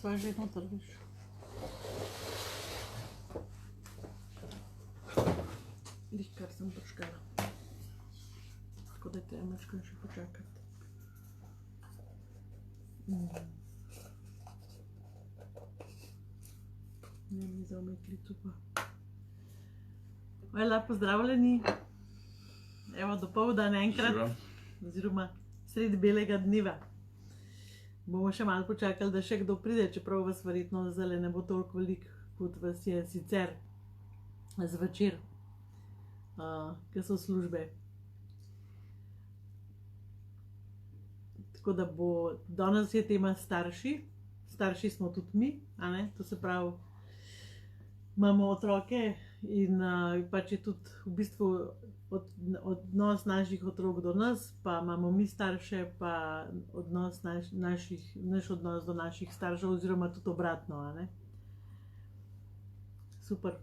sva že noter, viš. Kar sem prškala. Tako da te mačkam še počakati. Ne mi za omeklicu pa. Lepo pozdravljeni. Evo, dopoldan enkrat, oziroma sredi belega dneva. Bomo še malo počakali, da še kdo pride, čeprav vas verjetno zdaj ne bo toliko veliko, kot vas je sicer zvečer, ki so službe. Tako da bo, danes je tema starši. Starši smo tudi mi, a ne? To se pravi, imamo otroke in pač je tudi v bistvu odnos naših otrok do nas, pa imamo mi starše, pa odnos naš odnos do naših staršev, oziroma tudi obratno, a ne? Super.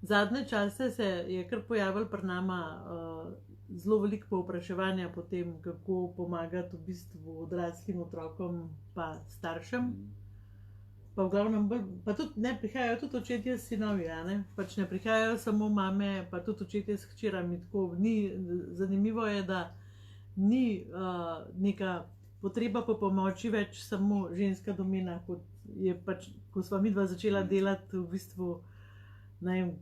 Zadnje čase se je kar pojavilo pri nama zelo veliko povpraševanja po tem, kako pomagati v bistvu odraslim otrokom pa staršem. Pa v glavnem, pa tudi ne prihajajo tudi očetje s sinovi, a ne? Pač ne prihajajo samo mame, pa tudi očetje s hčerami. Tako ni, zanimivo je, da ni neka potreba po pomoči več samo ženska domena, kot je pač, ko sva midva začela delati v bistvu, ne vem,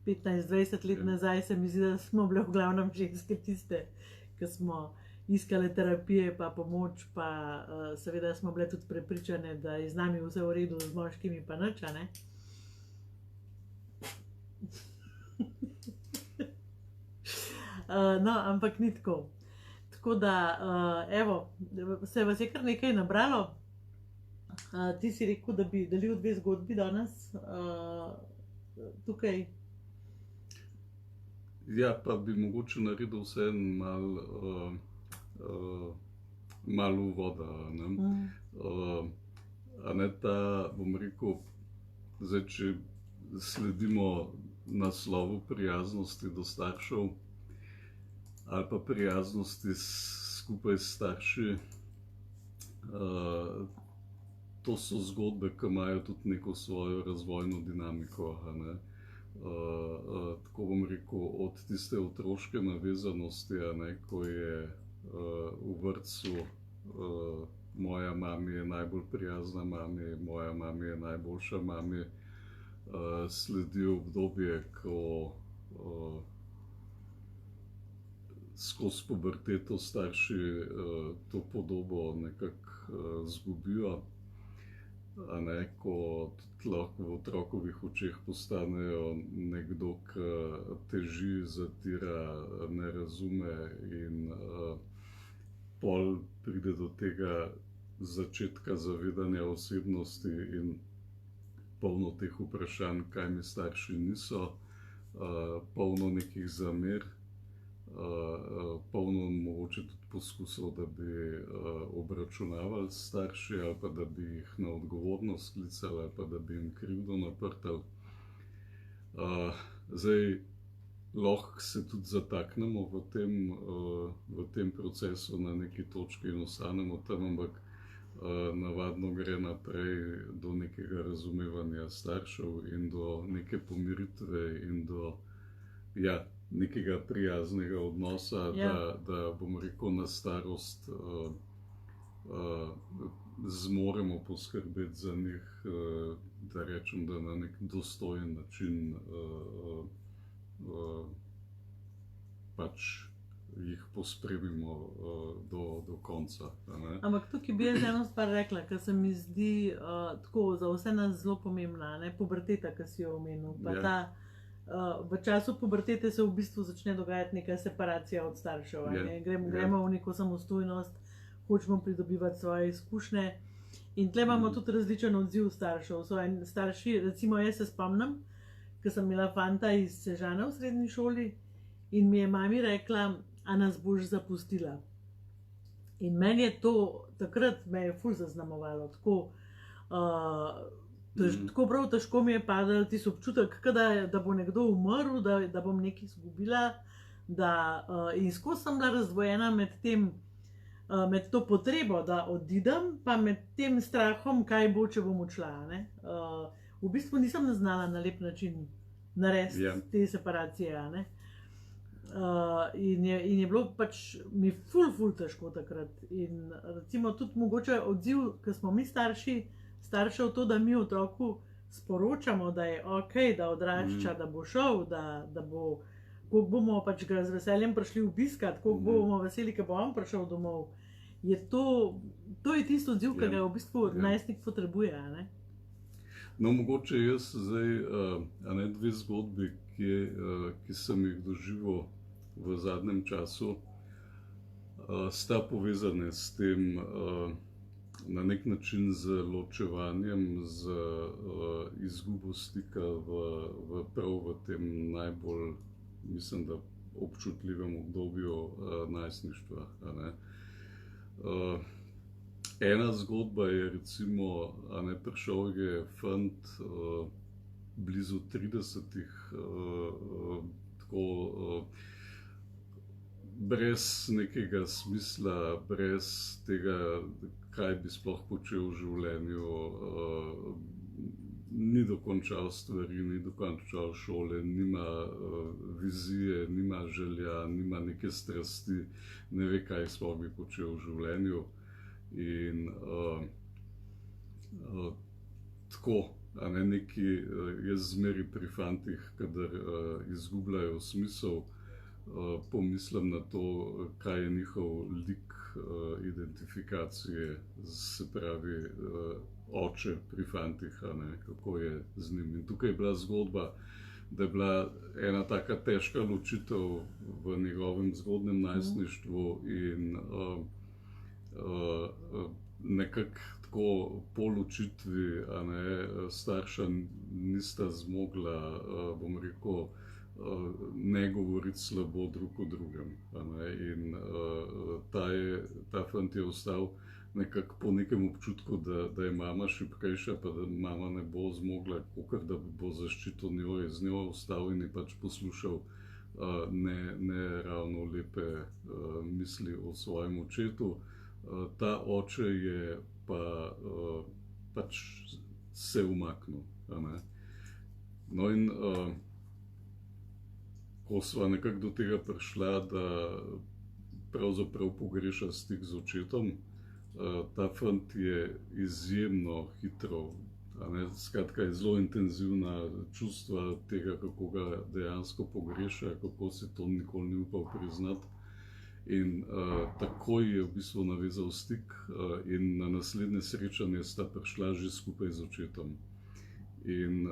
15-20 let nazaj, se mi zdi, da smo bile v glavnem ženske tiste, ki smo iskale terapije pa pomoč, pa seveda smo bile tudi prepričane, da je z nami vse v redu, z moškimi pa nič, a ne? No, ampak ni tako. Tako da, evo, se vas je kar nekaj nabralo. Ti si rekel, da bi delil dve zgodbi danes tukaj. Ja, pa bi mogoče naredil vse malo uvoda, ne? A ne ta, bom rekel, zdaj, če sledimo naslovu prijaznosti do staršev ali pa prijaznosti skupaj s starši, to so zgodbe, ki imajo tudi neko svojo razvojno dinamiko, a ne? Tako bom rekel, od tiste otroške navezanosti, a ne, ko je v vrtcu moja mami je najbolj prijazna mami, moja mami je najboljša mami, sledi obdobje, ko skozi puberteto starši to podobo nekako zgubijo, a ne, ko tudi lahko v otrokovih očeh postanejo nekdo, ki teži, zatira, ne razume in pol pride do tega začetka zavedanja osebnosti in polno teh vprašanj, kaj mi starši niso, polno nekih zamer, polno mogoče tudi poskusov, da bi obračunavali s starši ali pa da bi jih na odgovornost sklicali ali pa da bi jim krivdo naprtali. Zdaj, lahko se tudi zataknemo v tem procesu na neki točki in ostanemo tam, ampak navadno gre naprej do nekega razumevanja staršev in do neke pomiritve in do, ja, nekega prijaznega odnosa, da bom rekel, na starost zmoremo poskrbeti za njih, da rečem, da na nek dostojen način pač jih pospremimo do konca. Ampak tukaj bi jaz eno stvar rekla, ker se mi zdi tako za vse nas zelo pomembna, ne? Puberteta, ki si jo omenil, pa ta v času pubertete se v bistvu začne dogajati neka separacija od staršev, ne? Gremo v neko samostojnost, hočemo pridobivati svoje izkušnje in tle imamo tudi različen odziv staršev. Starši, recimo jaz se spomnim, ko sem imela fanta iz Sežane v srednji šoli in mi je mami rekla, a nas boš zapustila. In meni je to, takrat me je ful zaznamovalo, tako prav težko mi je padalo tisti občutek, da bo nekdo umrl, da bom nekaj izgubila, In skozi sem bila razdvojena med tem, med to potrebo, da odidem, pa med tem strahom, kaj bo, če bom odšla. V bistvu nisem znala na lep način narediti te separacije. In je bilo pač mi ful težko takrat. In recimo tudi mogoče odziv, ko smo mi staršev, to, da mi otroku sporočamo, da je ok, da odrašča, da bo šel, da bo, koliko bomo pač ga z veseljem prišli obiskat, koliko bomo veseli, ko bo on prišel domov. Je to je tisto odziv, ki ga v bistvu najstnik potrebuje. No, mogoče jaz zdaj, dve zgodbi, ki sem jih doživel v zadnjem času, sta povezane s tem, na nek način z ločevanjem, z izgubo stika prav v tem najbolj, mislim, da občutljivem obdobju najstništva. Ena zgodba je recimo, prišel je fant blizu 30-ih, tako brez nekega smisla, brez tega, kaj bi sploh počel v življenju, ni dokončal stvari, ni dokončal šole, nima vizije, nima želja, nima neke strasti, ne ve, kaj sploh bi počel v življenju. In tako, neki, jaz zmeri pri fantih, kadar izgubljajo smisel, pomislim na to, kaj je njihov lik identifikacije, se pravi oče pri fantih, kako je z njim. In tukaj je bila zgodba, da je bila ena taka težka ločitev v njegovem zgodnjem najstništvu in nekako tako po ločitvi starša nista zmogla, bom rekel, ne govoriti slabo drug o drugem. In ta fant je ostal nekako po nekem občutku, da je mama šibkejša, pa da mama ne bo zmogla, kakor da bo zaščitil njo, je z njo ostal in je pač poslušal ne ravno lepe misli o svojem očetu. Ta oče je pa pač se umaknil. No in ko sva nekako do tega prišla, da pravzaprav pogreša stik z očetom, ta fant je izjemno hitro, skratka je zelo intenzivna čustva tega, kako ga dejansko pogreša, kako si to nikoli ni upal priznati. In takoj je v bistvu navezal stik in na naslednje srečanje sta prišla že skupaj z očetom. In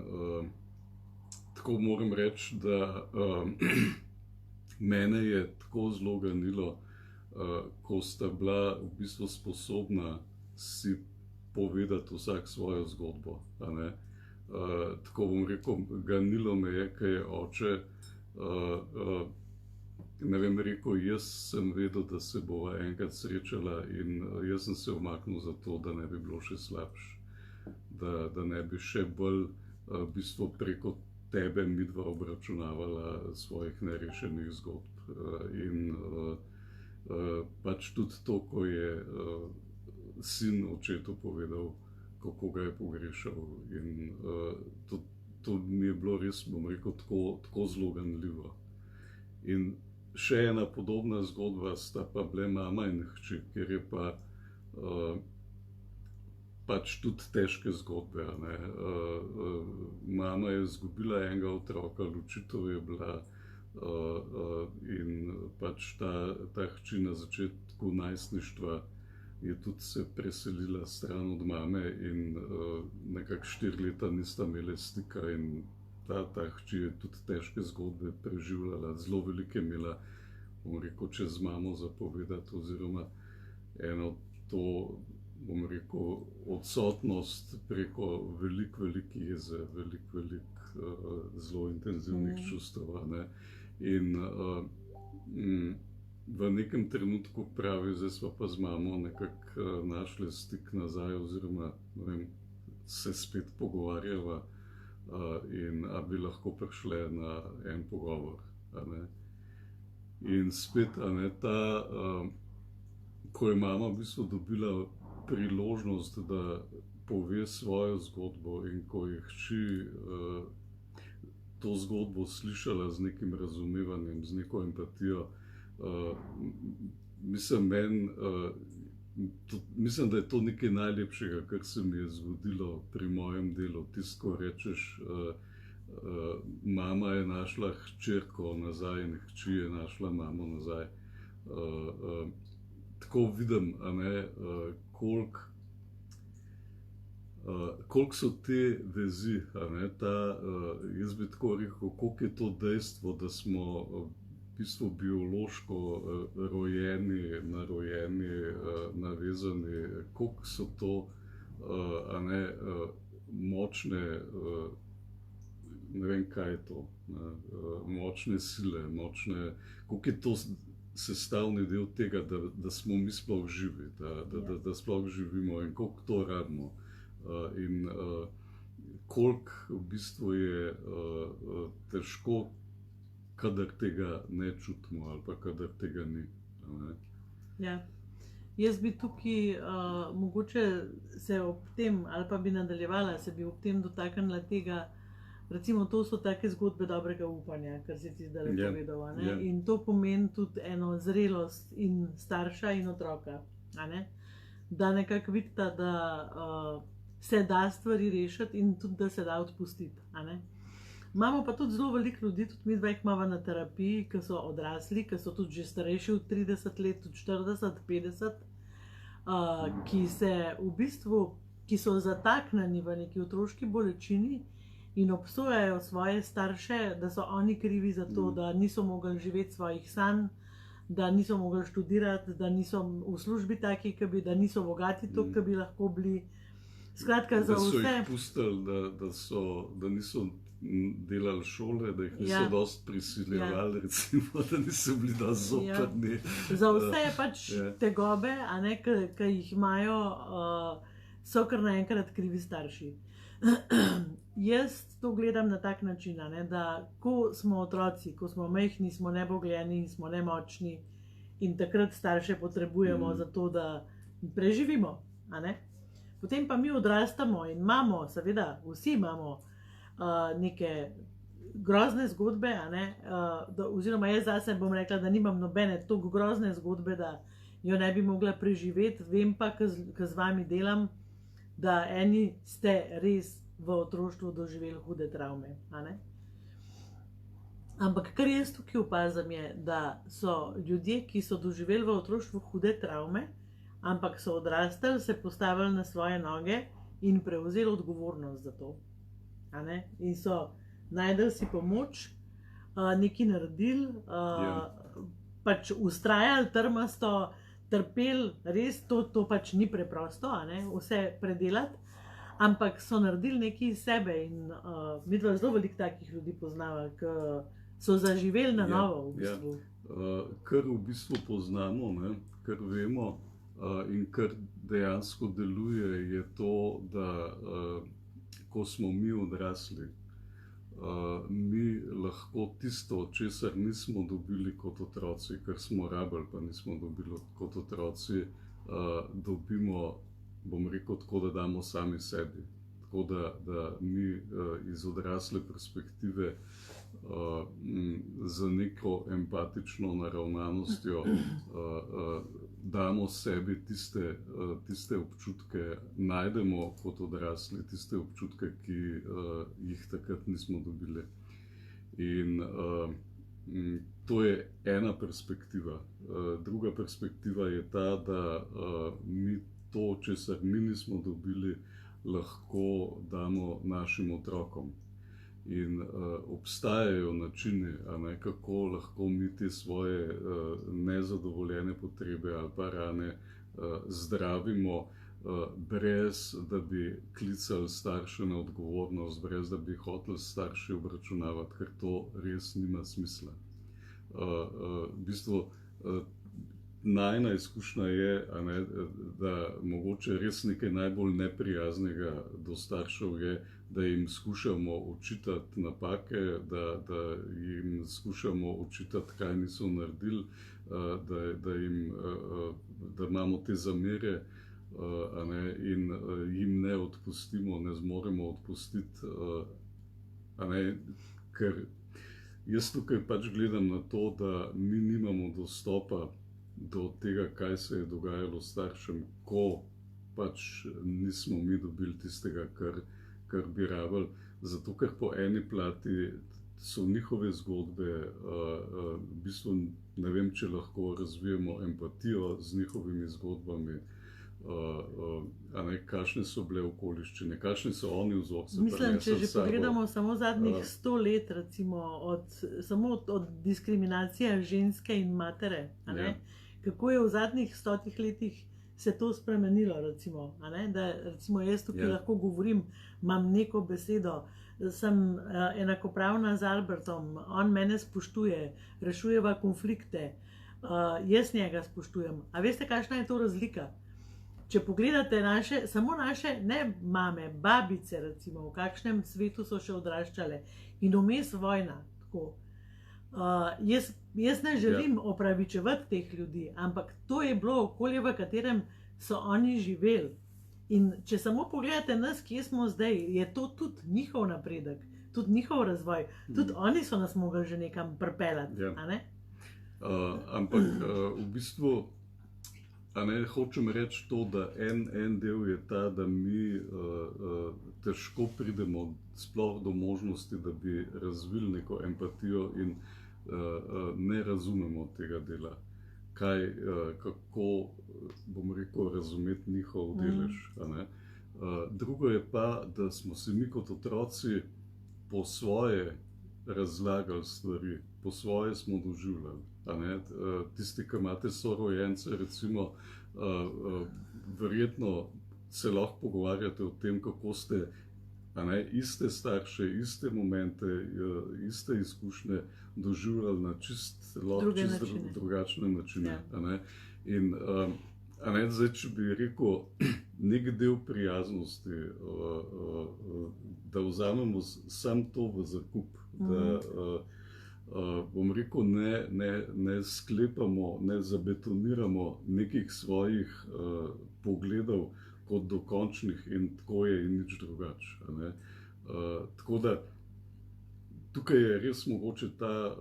tako moram reči, da mene je tako zelo ganilo, ko sta bila v bistvu sposobna si povedati vsak svojo zgodbo. Tako bom rekel, ganilo me je, kaj je oče, ne vem, rekel, jaz sem vedel, da se bova enkrat srečala in jaz sem se umaknil zato, da ne bi bilo še slabše, da ne bi še bolj v bistvu preko tebe midva obračunavala svojih nerešenih zgodb. In pač tudi to, ko je sin očetu povedal, kako ga je pogrešal. In to mi je bilo res, bom rekel, tako zelo ganljivo. In še ena podobna zgodba sta pa bile mama in hči, ker je pa pač tudi težke zgodbe. Mama je izgubila enega otroka, ločitev je bila in pač ta hči na začetku najstništva je tudi se preselila stran od mame in nekako 4 leta nista imeli stika in ta hči je tudi težke zgodbe preživljala, zelo velike imela, bom rekel, čez mamo zapovedati, oziroma eno to, bom rekel, odsotnost preko velik jeze, velik zelo intenzivnih čustev. In v nekem trenutku pravi, zdaj sva pa z mamo nekako našli stik nazaj, oziroma ne vem, se spet pogovarjava. In a bi lahko prišle na en pogovor. In spet, ko je mama v bistvu dobila priložnost, da pove svojo zgodbo, in ko je hči to zgodbo slišala z nekim razumevanjem, z neko empatijo, mislim, da je to nekaj najlepšega, kar se mi je zgodilo pri mojem delu. Tisto, ko rečeš, mama je našla hčerko nazaj in hči je našla mamo nazaj. Tako vidim, koliko so te vezi, jaz bi tako rekel, koliko je to dejstvo, da smo v bistvu biološko rojeni, narojeni, navezani, koliko so to močne, ne vem, kaj je to, močne sile, koliko je to sestavni del tega, da smo mi sploh živi, da sploh živimo, in koliko to rabimo. In koliko v bistvu je težko, kadar tega ne čutimo ali pa kadar tega ni. Ja. Jaz bi tukaj mogoče se ob tem, ali pa bi nadaljevala, se bi ob tem dotaknila tega, recimo to so take zgodbe dobrega upanja, kar si ti zdaj povedal. In to pomeni tudi eno zrelost in starša in otroka. Da nekako vidita, da se da stvari rešiti in tudi, da se da odpustiti. Imamo pa tudi zelo veliko ljudi, tudi mi dva jih imamo na terapiji, ki so odrasli, ki so tudi že starejši od 30 let, tudi 40, 50, ki se v bistvu, ki so zataknjeni v neki otroški bolečini in obsojajo svoje starše, da so oni krivi za to, da niso mogli živeti svojih sanj, da niso mogli študirati, da niso v službi taki, da niso bogati toliko, ki bi lahko bili. Skratka, za vse. Da so jih pustili, da niso delali šole, da jih niso dosti prisiljevali, recimo, da niso bili dosti zoprni. Za vse pač tegobe, ki jih imajo, so kar naenkrat krivi starši. Jaz to gledam na tak način, da ko smo otroci, ko smo majhni, smo nebogljeni, smo nemočni in takrat starše potrebujemo za to, da preživimo. Potem pa mi odrastamo in imamo, seveda, vsi imamo neke grozne zgodbe, oziroma jaz zase bom rekla, da nimam nobene toliko grozne zgodbe, da jo ne bi mogla preživeti. Vem pa, ko z vami delam, da eni ste res v otroštvu doživeli hude travme. Ampak kar jaz tukaj opazim je, da so ljudje, ki so doživeli v otroštvu hude travme, ampak so odrastali, se postavili na svoje noge in prevzeli odgovornost za to. In so najdeli si pomoč, nekaj naredili, pač ustrajali trmasto, trpeli, res to pač ni preprosto, vse predelati, ampak so naredili nekaj iz sebe in mi dva zelo veliko takih ljudi poznava, ki so zaživeli na novo v bistvu. Kar v bistvu poznamo, kar vemo, in kar dejansko deluje, je to, da ko smo mi odrasli, mi lahko tisto, česar nismo dobili kot otroci, kar smo rabili, pa nismo dobili kot otroci, dobimo, bom rekel, tako, da damo sami sebi. Tako da mi iz odrasle perspektive z neko empatično naravnanostjo damo sebi tiste občutke, najdemo kot odrasli tiste občutke, ki jih takrat nismo dobili. In to je ena perspektiva. Druga perspektiva je ta, da mi to, česar mi nismo dobili, lahko damo našim otrokom. In obstajajo načini, kako lahko mi te svoje nezadovoljene potrebe ali pa rane zdravimo, brez da bi klicali starše na odgovornost, brez da bi hoteli starši obračunavati, ker to res nima smisla. V bistvu najna izkušnja je, da mogoče res nekaj najbolj neprijaznega do staršev je, da jim skušamo očitati napake, da jim skušamo očitati, kaj niso naredili, da imamo te zamere, in jim ne odpustimo, ne zmoremo odpustiti, ker jaz tukaj pač gledam na to, da mi nimamo dostopa do tega, kaj se je dogajalo staršem, ko pač nismo mi dobili tistega, kar bi rabili. Zato, ker po eni plati so njihove zgodbe, v bistvu ne vem, če lahko razvijemo empatijo z njihovimi zgodbami, kakšne so bile okoliščine, kakšne so oni vzorci. Mislim, če že pogledamo samo zadnjih 100 let, recimo, samo od diskriminacije ženske in matere, kako je v zadnjih 100 letih se to spremenilo, recimo, da recimo jaz tukaj lahko govorim, imam neko besedo, sem enakopravna z Albertom, on mene spoštuje, rešujeva konflikte, jaz njega spoštujem. A veste, kakšna je to razlika? Če pogledate samo naše, ne mame, babice, recimo, v kakšnem svetu so še odraščale in vmes vojna, tako. Jaz ne želim opravičevati teh ljudi, ampak to je bilo okolje, v katerem so oni živeli. In če samo pogledate nas, kje smo zdaj, je to tudi njihov napredek, tudi njihov razvoj, tudi oni so nas mogli že nekam pripeljati, a ne? Ampak v bistvu, hočem reči to, da en del je ta, da mi težko pridemo sploh do možnosti, da bi razvili neko empatijo in ne razumemo tega dela. Kako, bom rekel, razumeti njihov delež. Drugo je pa, da smo si mi kot otroci po svoje razlagali stvari, po svoje smo doživljali. Tisti, ki imate sorojence, recimo, verjetno se lahko pogovarjate o tem, kako ste iste starše, iste momente, iste izkušnje doživljali na čist drugačne načine. In zdaj, če bi rekel, nek del prijaznosti, da vzamemo sam to v zakup, da bom rekel, ne sklepamo, ne zabetoniramo nekih svojih pogledov kot dokončnih in tako je in nič drugače. Tako da tukaj je res mogoče ta,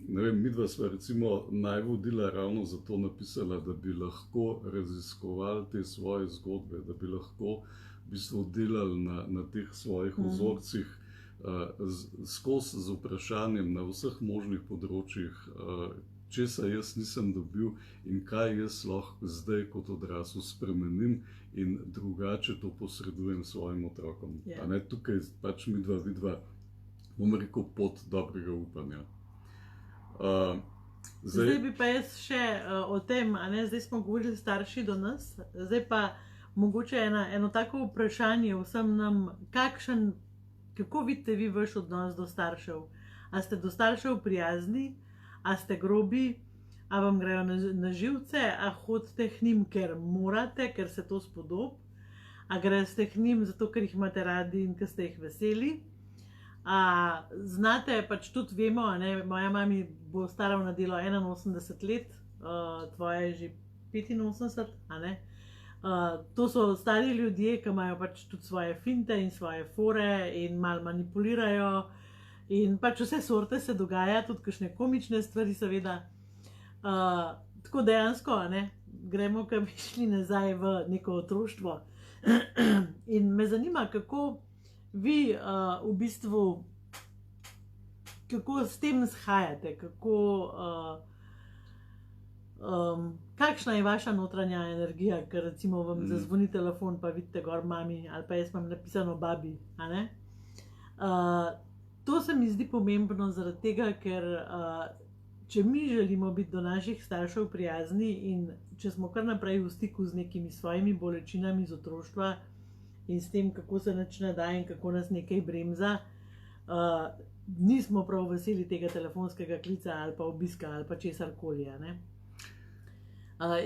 ne vem, midva sva recimo najvodila ravno zato napisala, da bi lahko raziskovali te svoje zgodbe, da bi lahko v bistvu delali na teh svojih vzorcih, skozi z vprašanjem na vseh možnih področjih, česa jaz nisem dobil in kaj jaz lahko zdaj kot odrasel spremenim in drugače to posredujem svojim otrokom. Tukaj pač midva vidva, bom rekel, pot dobrega upanja. Zdaj bi pa jaz še o tem, zdaj smo govorili starši do nas, zdaj pa mogoče eno tako vprašanje vsem nam, kako vidite vi vaš odnos do staršev? A ste do staršev prijazni? A ste grobi? A vam grejo na živce? A hodite k njim, ker morate, ker se to spodob? A greste k njim zato, ker jih imate radi in ker ste jih veseli? A znate, pač tudi vemo, moja mami bo stara v nedeljo 81 let, tvoja je že 85, to so stari ljudje, ki imajo pač tudi svoje finte in svoje fore in malo manipulirajo in pač vse sorte se dogaja, tudi kakšne komične stvari seveda. Tako dejansko, gremo, ko bi šli nazaj v neko otroštvo. In me zanima, kako vi v bistvu, kako s tem shajate, kakšna je vaša notranja energija, ker recimo vam zazvoni telefon, pa vidite gor mami, ali pa jaz imam napisano babi, to se mi zdi pomembno zaradi tega, ker če mi želimo biti do naših staršev prijazni in če smo kar naprej v stiku z nekimi svojimi bolečinami iz otroštva in s tem, kako se nič ne da in kako nas nekaj bremza, nismo prav veseli tega telefonskega klica ali pa obiska ali pa česarkoli,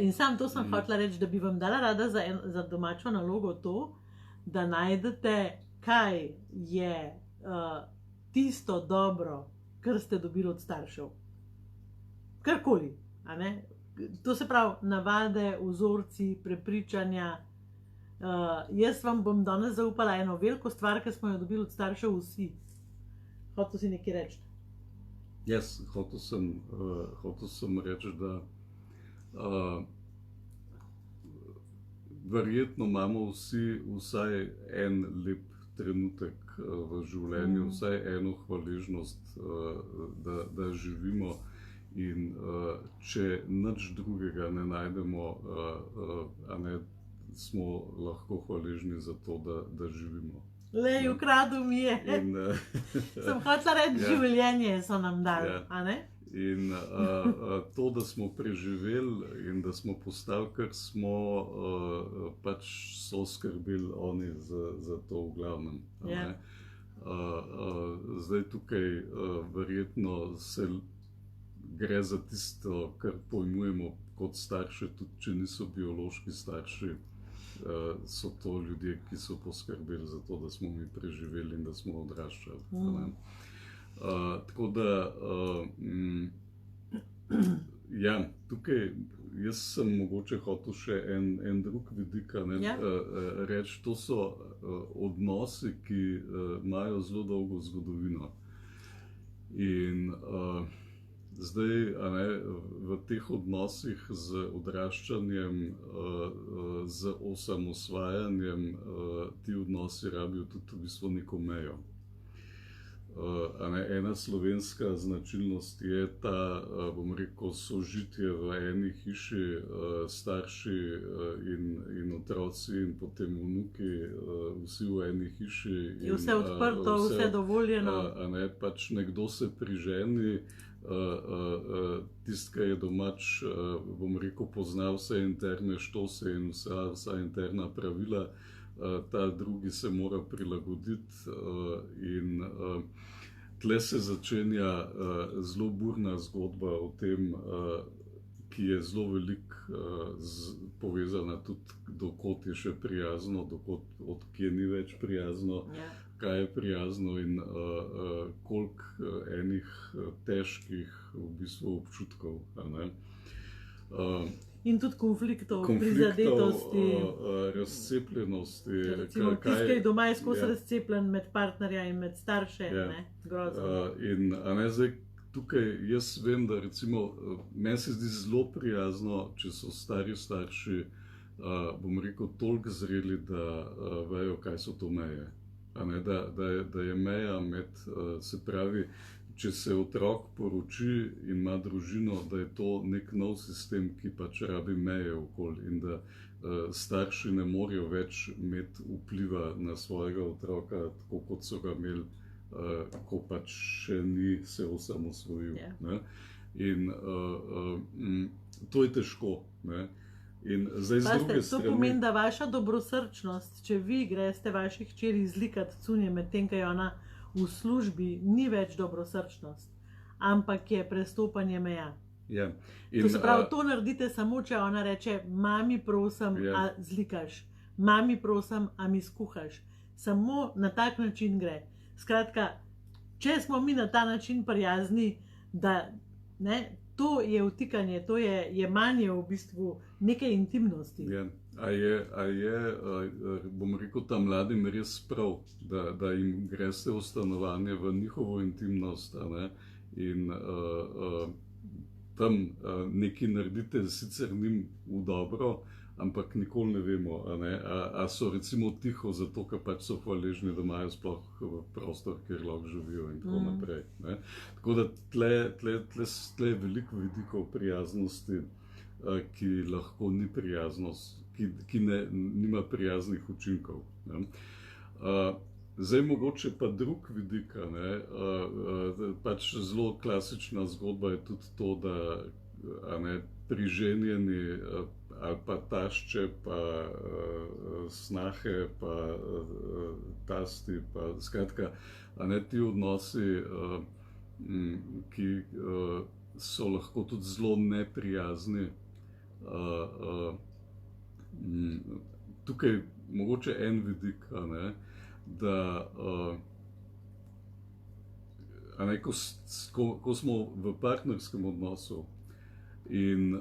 In sam to sem hotela reči, da bi vam dala rada za domačo nalogo to, da najdete, kaj je tisto dobro, kar ste dobili od staršev. Karkoli, a ne? To se pravi navade, vzorci, prepričanja. Jaz vam bom danes zaupala eno veliko stvar, ki smo jo dobili od staršev vsi. Hotel si nekaj reči? Jaz hotel sem reči, da verjetno imamo vsi vsaj en lep trenutek v življenju, vsaj eno hvaležnost, da živimo. In če nič drugega ne najdemo, smo lahko hvaležni za to, da živimo. Lej, ukradel mi je. Sem hotela reči, življenje so nam dali, a ne? In to, da smo preživeli in da smo postali, kar smo, pač so skrbeli oni za to v glavnem. Zdaj tukaj verjetno se gre za tisto, kar pojmujemo kot starše, tudi če niso biološki starši, so to ljudje, ki so poskrbeli za to, da smo mi preživeli in da smo odraščali. Tako da, ja, tukaj jaz sem mogoče hotel še en drug vidik reči, to so odnosi, ki imajo zelo dolgo zgodovino. In zdaj, v teh odnosih z odraščanjem, z osamosvajanjem, ti odnosi rabijo tudi v bistvu neko mejo. Ena slovenska značilnost je ta, bom rekel, sožitje v eni hiši, starši in otroci in potem vnuki, vsi v eni hiši. Je vse odprto, vse dovoljeno. Pač nekdo se priženi, tisti, ki je domač, bom rekel, pozna vse interne štose in vsa interna pravila, ta drugi se mora prilagoditi in tle se začenja zelo burna zgodba o tem, ki je zelo veliko povezana tudi, dokot je še prijazno, od kje ni več prijazno, kaj je prijazno in koliko enih težkih v bistvu občutkov. In tudi konfliktov, prizadetosti. Razcepljenosti. Recimo, tisti, ki je doma je skozi razcepljen med partnerja in med starše, grozno. In zdaj tukaj jaz vem, da recimo meni se zdi zelo prijazno, če so stari starši, bom rekel, toliko zreli, da vejo, kaj so to meje. Da je meja med, se pravi, če se otrok poroči in ima družino, da je to nek nov sistem, ki pač rabi meje okoli in da starši ne morejo več imeti vpliva na svojega otroka, tako kot so ga imeli, ko pač še ni se osamosvojil. In to je težko. In zdaj z druge strani... To pomeni, da vaša dobrosrčnost, če vi greste vaši hčeri zlikati cunje med tem, kaj je ona v službi, ni več dobrosrčnost, ampak je prestopanje meja. To se pravi, to naredite samo, če ona reče, mami prosim, a zlikaš, mami prosim, a mi skuhaš. Samo na tak način gre. Skratka, če smo mi na ta način prijazni, da to je vtikanje, to je jemanje v bistvu neke intimnosti. A je, bom rekel, ta mladim res prav, da jim greste v stanovanje v njihovo intimnost in tam nekaj naredite, sicer njim v dobro, ampak nikoli ne vemo, a so recimo tiho zato, ker pač so hvaležni, da imajo sploh prostor, kjer lahko živijo in tako naprej. Tako da tle je veliko vidikov prijaznosti, ki lahko ni prijaznost, ki nima prijaznih učinkov. Zdaj mogoče pa drug vidik, pač zelo klasična zgodba je tudi to, da priženjeni ali pa tašče, pa snahe, pa tasti, pa skratka, ti odnosi, ki so lahko tudi zelo neprijazni, Tukaj mogoče en vidik, da ko smo v partnerskem odnosu in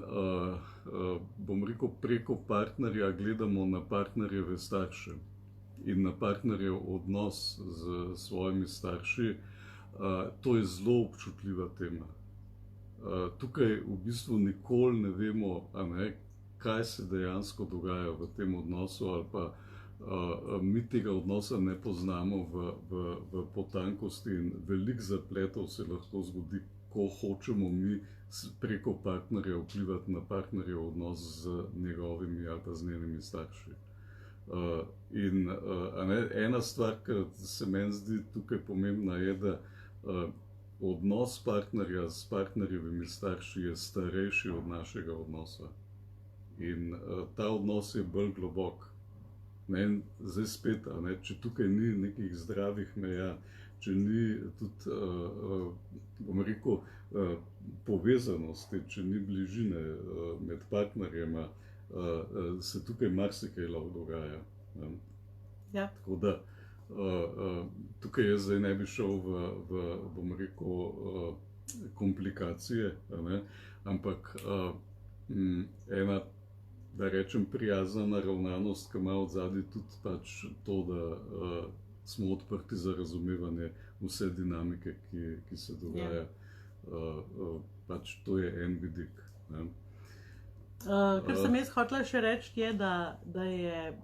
bom rekel, preko partnerja gledamo na partnerjeve starše in na partnerjev odnos z svojimi starši, to je zelo občutljiva tema. Tukaj v bistvu nikoli ne vemo, kaj se dejansko dogaja v tem odnosu, ali pa mi tega odnosa ne poznamo v potankosti in veliko zapletov se lahko zgodi, ko hočemo mi preko partnerja vplivati na partnerjev odnos z njegovimi ali pa z njenimi starši. In ena stvar, ki se meni zdi tukaj pomembna, je, da odnos partnerja s partnerjevimi starši je starejši od našega odnosa. In ta odnos je bolj globok. Zdaj spet, če tukaj ni nekih zdravih meja, če ni tudi, bom rekel, povezanosti, če ni bližine med partnerjema, se tukaj marsikaj lahko dogaja. Ja. Tako da tukaj jaz zdaj ne bi šel v bom rekel, komplikacije, ampak ena, da rečem, prijazna naravnanost, ki ima odzadaj tudi pač to, da smo odprti za razumevanje vse dinamike, ki se dogaja. Pač to je en vidik. Kar sem jaz hotela še reči, je, da je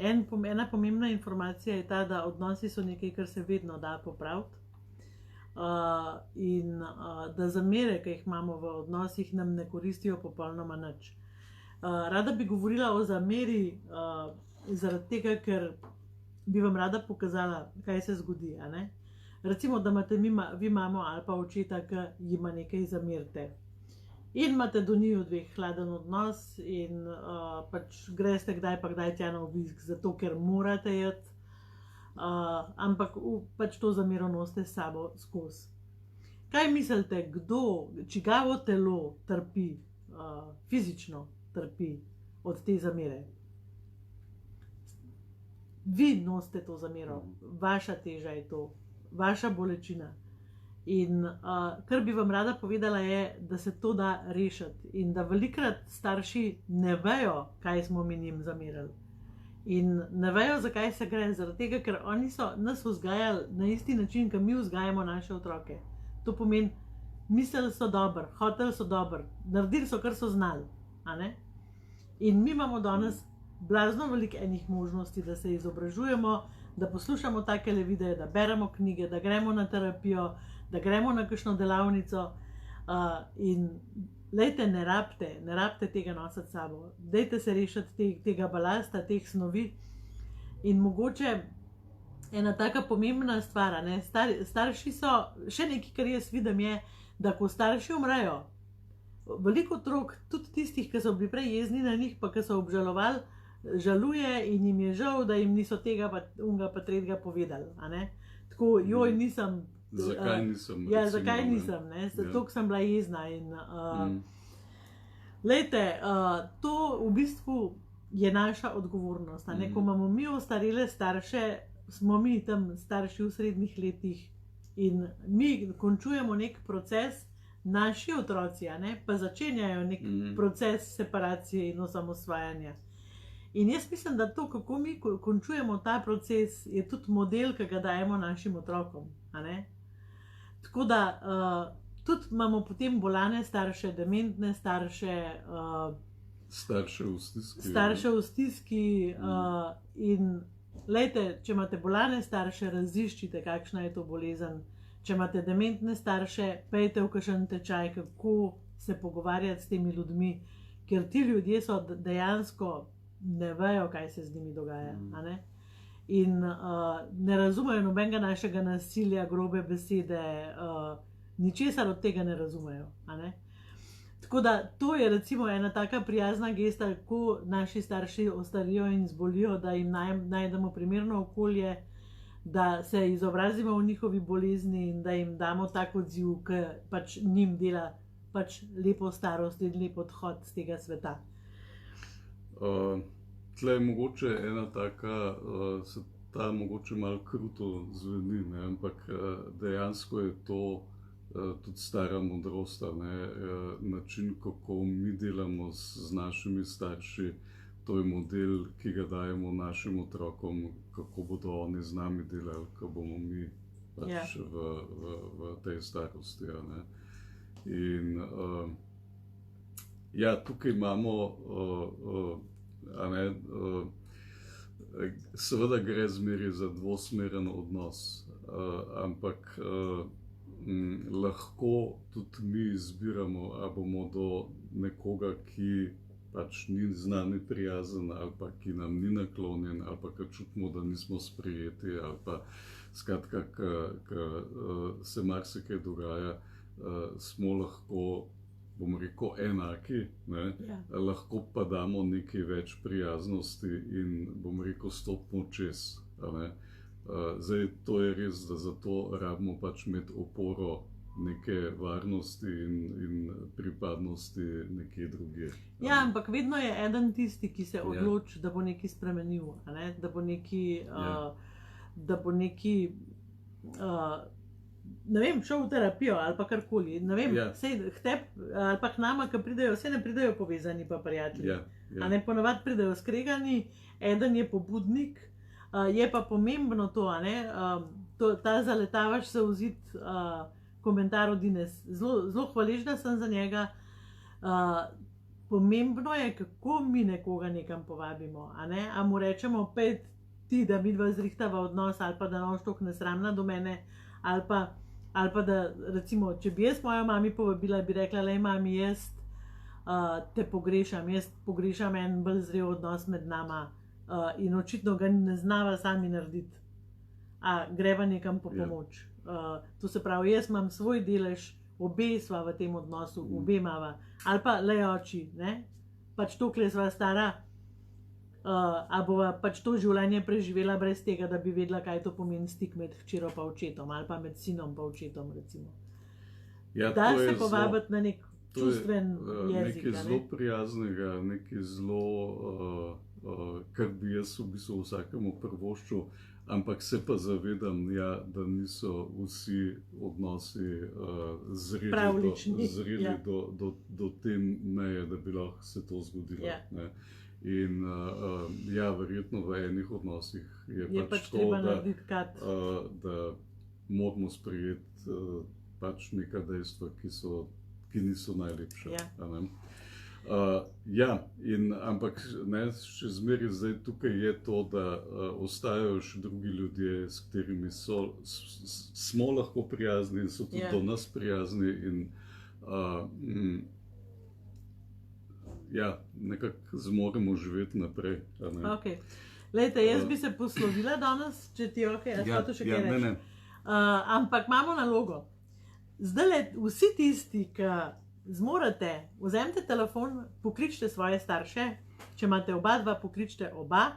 ena pomembna informacija je ta, da odnosi so nekaj, kar se vedno da popraviti. In da zamere, ki jih imamo v odnosih, nam ne koristijo popolnoma nič. Rada bi govorila o zameri, zaradi tega, ker bi vam rada pokazala, kaj se zgodi. Recimo, da imate vi mamo ali pa očeta, ki jima nekaj zamerite. In imate do njiju dveh hladen odnos in pač greste kdaj pa kdaj tja na obisk, zato ker morate iti, ampak pač to zamero nosite s sabo skozi. Kaj mislite, čigavo telo trpi, fizično trpi od te zamere? Vi nosite to zamero, vaša teža je to, vaša bolečina. In kar bi vam rada povedala je, da se to da rešiti in da velikokrat starši ne vejo, kaj smo mi njim zamerili. In ne vejo, zakaj se gre, zaradi tega, ker oni so nas vzgajali na isti način, kot mi vzgajamo naše otroke. To pomeni, mislili so dobro, hoteli so dobro, naredili so, kar so znali. In mi imamo danes blazno veliko enih možnosti, da se izobražujemo, da poslušamo takele videe, da beremo knjige, da gremo na terapijo, da gremo na kakšno delavnico. In lejte, ne rabite tega nositi s sabo. Dajte se rešiti tega balasta, teh snovi. In mogoče ena taka pomembna stvar, starši so, še nekaj, kar jaz vidim je, da ko starši umrejo, veliko otrok, tudi tistih, ki so bili prej jezni na njih, pa ki so obžalovali, žaluje in jim je žal, da jim niso tega pa unga pa tretjega povedali. Tako, joj, nisem. Zakaj nisem? Ja, zakaj nisem, zato sem bila jezna. Lejte, to v bistvu je naša odgovornost. Ko imamo mi ostarele starše, smo mi tam starši v srednjih letih in mi končujemo nek proces, naši otroci pa začenjajo nek proces separacije in osamosvajanja. In jaz mislim, da to, kako mi končujemo ta proces, je tudi model, ki ga dajemo našim otrokom. Tako da tudi imamo potem bolane starše, dementne starše, starše v stiski. In lejte, če imate bolane starše, raziščite, kakšna je to bolezen. Če imate dementne starše, pejte v kakšen tečaj, kako se pogovarjati s temi ljudmi, ker ti ljudje so dejansko ne vejo, kaj se z njimi dogaja. In ne razumejo nobenega našega nasilja, grobe besede, ničesar od tega ne razumejo. Tako da to je recimo ena taka prijazna gesta, ko naši starši ostarijo in zbolijo, da jim najdemo primerno okolje, da se izobrazimo v njihovi bolezni in da jim damo tak odziv, ki pač njim dela pač lepo starost in lep odhod z tega sveta. Tle je mogoče ena taka, se ta mogoče malo kruto zveni, ne? Ampak dejansko je to tudi stara modrost, način, kako mi delamo z našimi starši. To je model, ki ga dajemo našim otrokom, kako bodo oni z nami delali, ko bomo mi pač v tej starosti. In tukaj imamo, seveda gre zmeraj za dvosmeren odnos, ampak lahko tudi mi izbiramo, ali bomo do nekoga, ki pač ni z nami prijazen, ali pa ki nam ni naklonjen, ali pa ki čutimo, da nismo sprejeti, ali pa skratka, ki se marsikaj dogaja, smo lahko, bom rekel, enaki, lahko pa damo nekaj več prijaznosti in, bom rekel, stopimo čez. Zdaj, to je res, da zato rabimo pač imeti oporo neke varnosti in pripadnosti nekje drugje. Ja, ampak vedno je eden tisti, ki se odloči, da bo nekaj spremenil, da bo nekaj, ne vem, šel v terapijo ali pa karkoli, ne vem, sej k tebi ali pa k nama, ki pridejo, vse ne pridejo povezani pa prijatelji. Ponavadi pridejo skregani, eden je pobudnik, je pa pomembno to, ta zaletavaš se v zid komentar od Ines. Zelo hvaležna sem za njega. Pomembno je, kako mi nekoga nekam povabimo. A mu rečemo, pet ti, da midva zrihtava odnos, ali pa da noš toliko nesramna do mene, ali pa da, recimo, če bi jaz mojo mami povabila, bi rekla, lej mami, jaz te pogrešam en bolj zrel odnos med nama in očitno ga ne znava sami narediti. Greva nekam po pomoč. To se pravi, jaz imam svoj delež, obe sva v tem odnosu, obe imava. Ali pa le oči, pač tokle sva stara, a bova pač to življenje preživela brez tega, da bi vedela, kaj to pomeni stik med hčero pa očetom, ali pa med sinom pa očetom, recimo. Da se povabiti na nek čustven jezik. Nekaj zelo prijaznega, nekaj zelo, kar bi jaz v bistvu vsakemu privoščil, ampak se pa zavedam, da niso vsi odnosi zreli do te meje, da bi lahko se to zgodilo. In verjetno v enih odnosih je pač to, da moramo sprejeti pač neka dejstva, ki niso najlepša. Ampak še zmeraj zdaj tukaj je to, da ostajajo še drugi ljudje, s katerimi smo lahko prijazni in so tudi do nas prijazni in nekako zmoremo živeti naprej. Lejte, jaz bi se poslovila danes, če ti je okej, a to še kaj reči. Ampak imamo nalogo. Zdajle vsi tisti, ki zmorete, vzemite telefon, pokličite svoje starše, če imate oba dva, pokličite oba.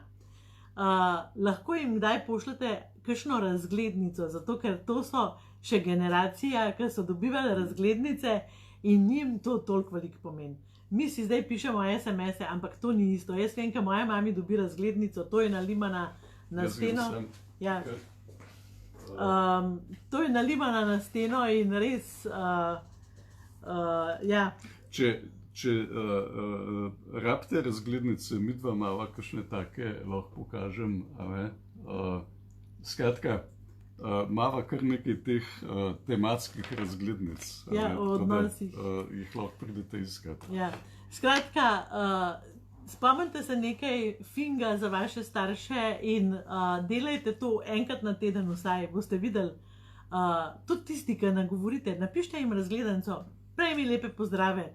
Lahko jim kdaj pošljete kakšno razglednico, zato ker to so še generacija, ki so dobivali razglednice in njim to toliko veliko pomeni. Mi si zdaj pišemo SMS-e, ampak to ni isto. Jaz vem, ko moja mami dobi razglednico, to je nalimana na steno. To je nalimana na steno in res, Če rabite razglednice, midva mava kakšne take, lahko pokažem. Skratka, mava kar nekaj teh tematskih razglednic. O odnosih. Jih lahko pridete iskat. Skratka, spomnite se nekaj finga za vaše starše in delajte to enkrat na teden vsaj. Boste videli, tudi tisti, ki nagovorite, napišite jim razglednico, prej mi lepe pozdrave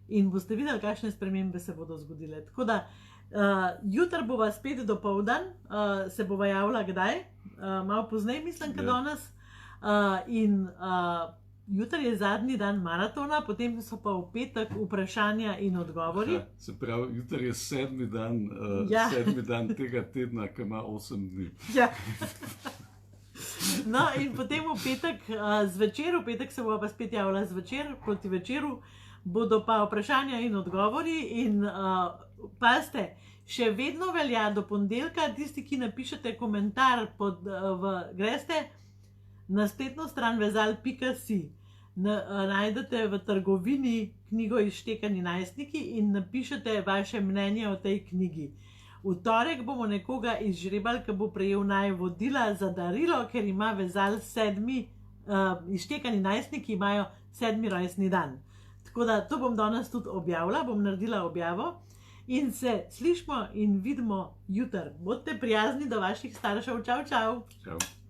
in boste videli, kakšne spremembe se bodo zgodile. Tako da, jutri bova spet dopoldan, se bova javila kdaj, malo pozneje mislim, kot danes. In jutri je zadnji dan maratona, potem so pa v petek vprašanja in odgovori. Se pravi, jutri je sedmi dan tega tedna, ki ima 8 dni. No, in potem v petek zvečer, v petek se bo pa spet javila zvečer, proti večeru, bodo pa vprašanja in odgovori. In pazite, še vedno velja do ponedeljka, tisti, ki napišete komentar, greste na spletno stran vezal.si. Najdete v trgovini knjigo Izštekani najstniki in napišete vaše mnenje o tej knjigi. V torek bomo nekoga izžrebali, ki bo prejel navodila za darilo, ker ima vezal 7. Izštekani najstniki imajo 7. rojstni dan. Tako da to bom danes tudi objavila, bom naredila objavo in se slišimo in vidimo jutri. Bodite prijazni do vaših staršev. Čau, čau. Čau.